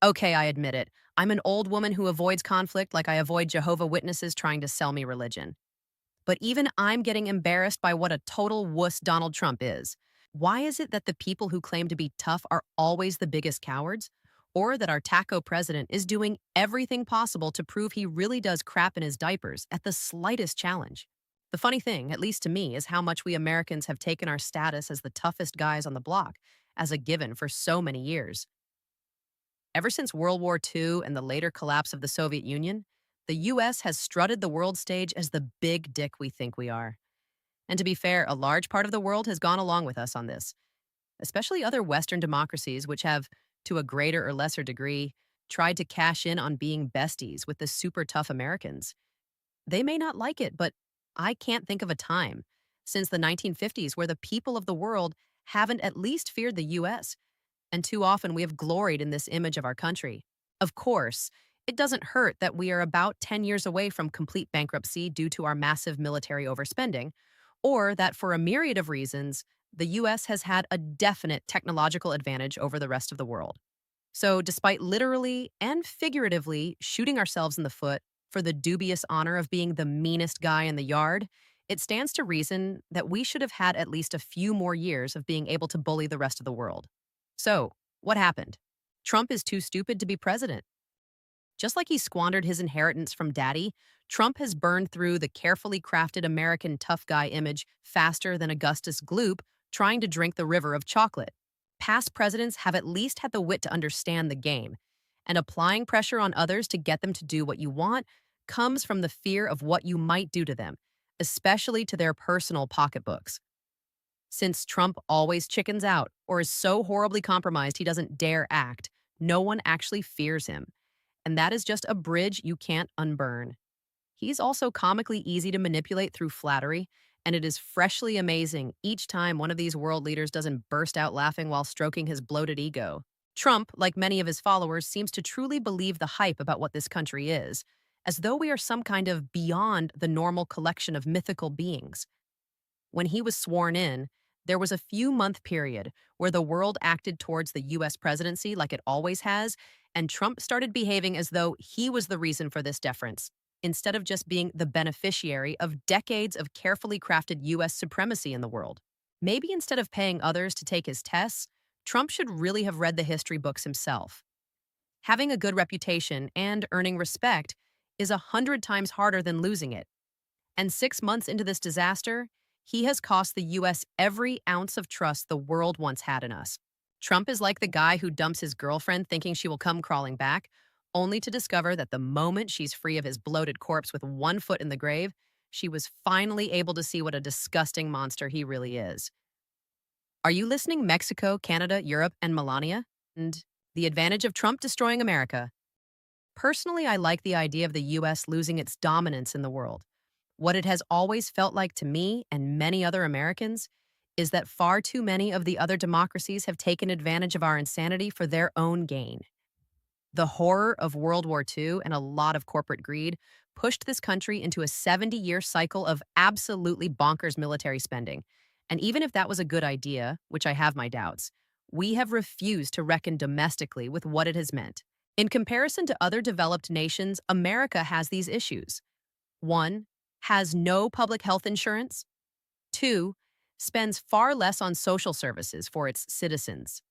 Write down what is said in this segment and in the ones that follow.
Okay, I admit it. I'm an old woman who avoids conflict like I avoid Jehovah Witnesses trying to sell me religion. But even I'm getting embarrassed by what a total wuss Donald Trump is. Why is it that the people who claim to be tough are always the biggest cowards? Or that our taco president is doing everything possible to prove he really does crap in his diapers at the slightest challenge? The funny thing, at least to me, is how much we Americans have taken our status as the toughest guys on the block as a given for so many years. Ever since World War II and the later collapse of the Soviet Union, the US has strutted the world stage as the big dick we think we are. And to be fair, a large part of the world has gone along with us on this, especially other Western democracies, which have, to a greater or lesser degree, tried to cash in on being besties with the super tough Americans. They may not like it, but I can't think of a time since the 1950s where the people of the world haven't at least feared the US, and too often we have gloried in this image of our country. Of course, it doesn't hurt that we are about 10 years away from complete bankruptcy due to our massive military overspending, or that for a myriad of reasons, the US has had a definite technological advantage over the rest of the world. So, despite literally and figuratively shooting ourselves in the foot for the dubious honor of being the meanest guy in the yard, it stands to reason that we should have had at least a few more years of being able to bully the rest of the world. So, what happened? Trump is too stupid to be president. Just like he squandered his inheritance from daddy, Trump has burned through the carefully crafted American tough guy image faster than Augustus Gloop trying to drink the river of chocolate. Past presidents have at least had the wit to understand the game, and applying pressure on others to get them to do what you want comes from the fear of what you might do to them, especially to their personal pocketbooks. Since Trump always chickens out or is so horribly compromised he doesn't dare act, no one actually fears him. And that is just a bridge you can't unburn. He's also comically easy to manipulate through flattery, and it is freshly amazing each time one of these world leaders doesn't burst out laughing while stroking his bloated ego. Trump, like many of his followers, seems to truly believe the hype about what this country is, as though we are some kind of beyond the normal collection of mythical beings. When he was sworn in, there was a few-month period where the world acted towards the US presidency like it always has, and Trump started behaving as though he was the reason for this deference, instead of just being the beneficiary of decades of carefully crafted US supremacy in the world. Maybe instead of paying others to take his tests, Trump should really have read the history books himself. Having a good reputation and earning respect is 100 times harder than losing it. And 6 months into this disaster, he has cost the US every ounce of trust the world once had in us. Trump is like the guy who dumps his girlfriend thinking she will come crawling back, only to discover that the moment she's free of his bloated corpse with one foot in the grave, she was finally able to see what a disgusting monster he really is. Are you listening, Mexico, Canada, Europe, and Melania? And the advantage of Trump destroying America. Personally, I like the idea of the US losing its dominance in the world. What it has always felt like to me and many other Americans is that far too many of the other democracies have taken advantage of our insanity for their own gain. The horror of World War II and a lot of corporate greed pushed this country into a 70-year cycle of absolutely bonkers military spending. And even if that was a good idea, which I have my doubts, we have refused to reckon domestically with what it has meant. In comparison to other developed nations, America has these issues. 1. Has no public health insurance. 2. Spends far less on social services for its citizens.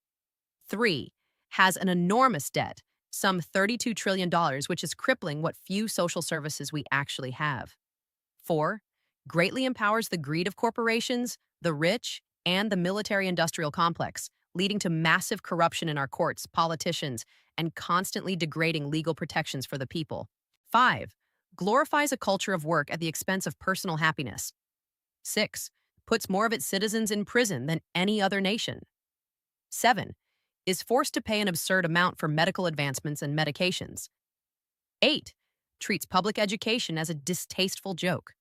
3. Has an enormous debt, some $32 trillion, which is crippling what few social services we actually have. 4. Greatly empowers the greed of corporations, the rich, and the military-industrial complex, leading to massive corruption in our courts, politicians, and constantly degrading legal protections for the people. 5. Glorifies a culture of work at the expense of personal happiness. 6. Puts more of its citizens in prison than any other nation. 7. Is forced to pay an absurd amount for medical advancements and medications. 8. Treats public education as a distasteful joke.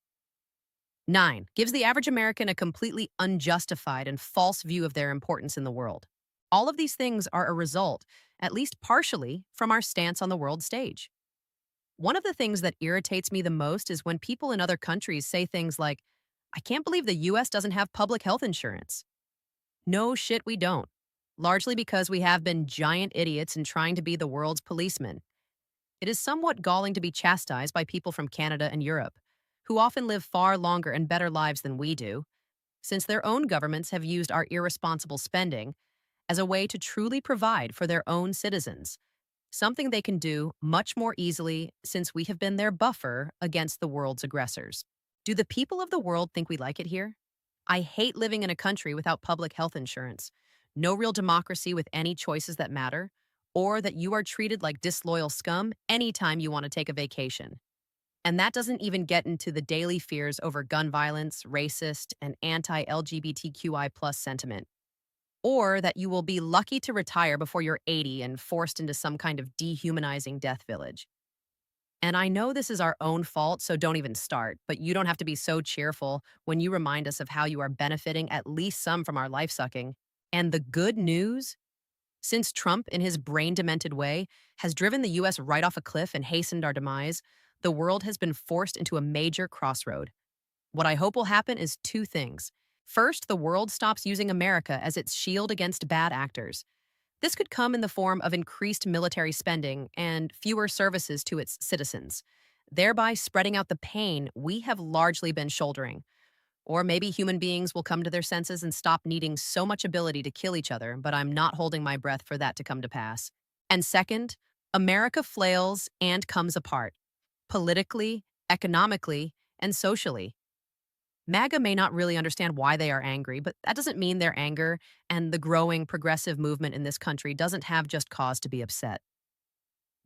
9. Gives the average American a completely unjustified and false view of their importance in the world. All of these things are a result, at least partially, from our stance on the world stage. One of the things that irritates me the most is when people in other countries say things like, I can't believe the US doesn't have public health insurance. No shit, we don't. largely because we have been giant idiots in trying to be the world's policemen. It is somewhat galling to be chastised by people from Canada and Europe, who often live far longer and better lives than we do, since their own governments have used our irresponsible spending as a way to truly provide for their own citizens, something they can do much more easily since we have been their buffer against the world's aggressors. Do the people of the world think we like it here? I hate living in a country without public health insurance, no real democracy with any choices that matter, or that you are treated like disloyal scum anytime you want to take a vacation. And that doesn't even get into the daily fears over gun violence, racist, and anti-LGBTQI plus sentiment. Or that you will be lucky to retire before you're 80 and forced into some kind of dehumanizing death village. And I know this is our own fault, so don't even start, but you don't have to be so cheerful when you remind us of how you are benefiting at least some from our life sucking. And the good news? Since Trump, in his brain demented way, has driven the US right off a cliff and hastened our demise, the world has been forced into a major crossroad. What I hope will happen is two things. First, the world stops using America as its shield against bad actors. This could come in the form of increased military spending and fewer services to its citizens, thereby spreading out the pain we have largely been shouldering. Or maybe human beings will come to their senses and stop needing so much ability to kill each other, but I'm not holding my breath for that to come to pass. And second, America flails and comes apart, politically, economically, and socially. MAGA may not really understand why they are angry, but that doesn't mean their anger and the growing progressive movement in this country doesn't have just cause to be upset.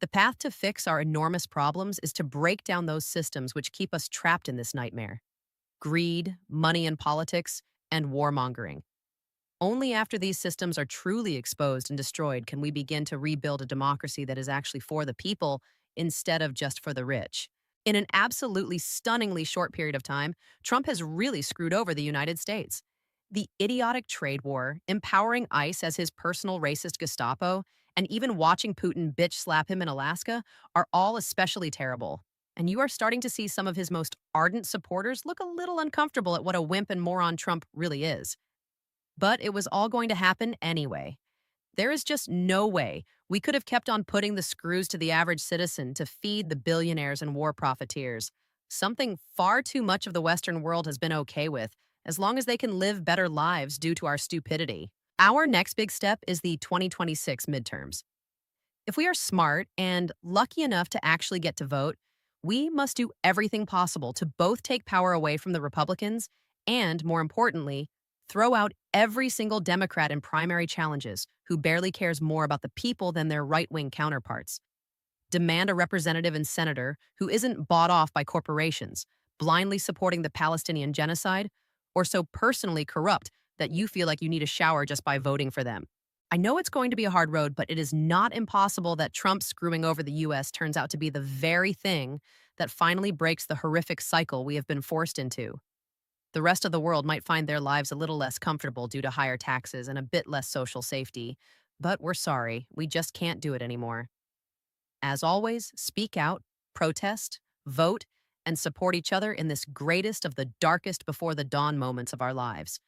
The path to fix our enormous problems is to break down those systems which keep us trapped in this nightmare: greed, money and politics, and warmongering. Only after these systems are truly exposed and destroyed can we begin to rebuild a democracy that is actually for the people instead of just for the rich. In an absolutely stunningly short period of time, Trump has really screwed over the United States. The idiotic trade war, empowering ICE as his personal racist Gestapo, and even watching Putin bitch slap him in Alaska are all especially terrible. And you are starting to see some of his most ardent supporters look a little uncomfortable at what a wimp and moron Trump really is. But it was all going to happen anyway. There is just no way we could have kept on putting the screws to the average citizen to feed the billionaires and war profiteers, something far too much of the Western world has been okay with, as long as they can live better lives due to our stupidity. Our next big step is the 2026 midterms. If we are smart and lucky enough to actually get to vote, we must do everything possible to both take power away from the Republicans and, more importantly, throw out every single Democrat in primary challenges who barely cares more about the people than their right-wing counterparts. Demand a representative and senator who isn't bought off by corporations, blindly supporting the Palestinian genocide, or so personally corrupt that you feel like you need a shower just by voting for them. I know it's going to be a hard road, but it is not impossible that Trump screwing over the US turns out to be the very thing that finally breaks the horrific cycle we have been forced into. The rest of the world might find their lives a little less comfortable due to higher taxes and a bit less social safety, but we're sorry, we just can't do it anymore. As always, speak out, protest, vote, and support each other in this greatest of the darkest before the dawn moments of our lives.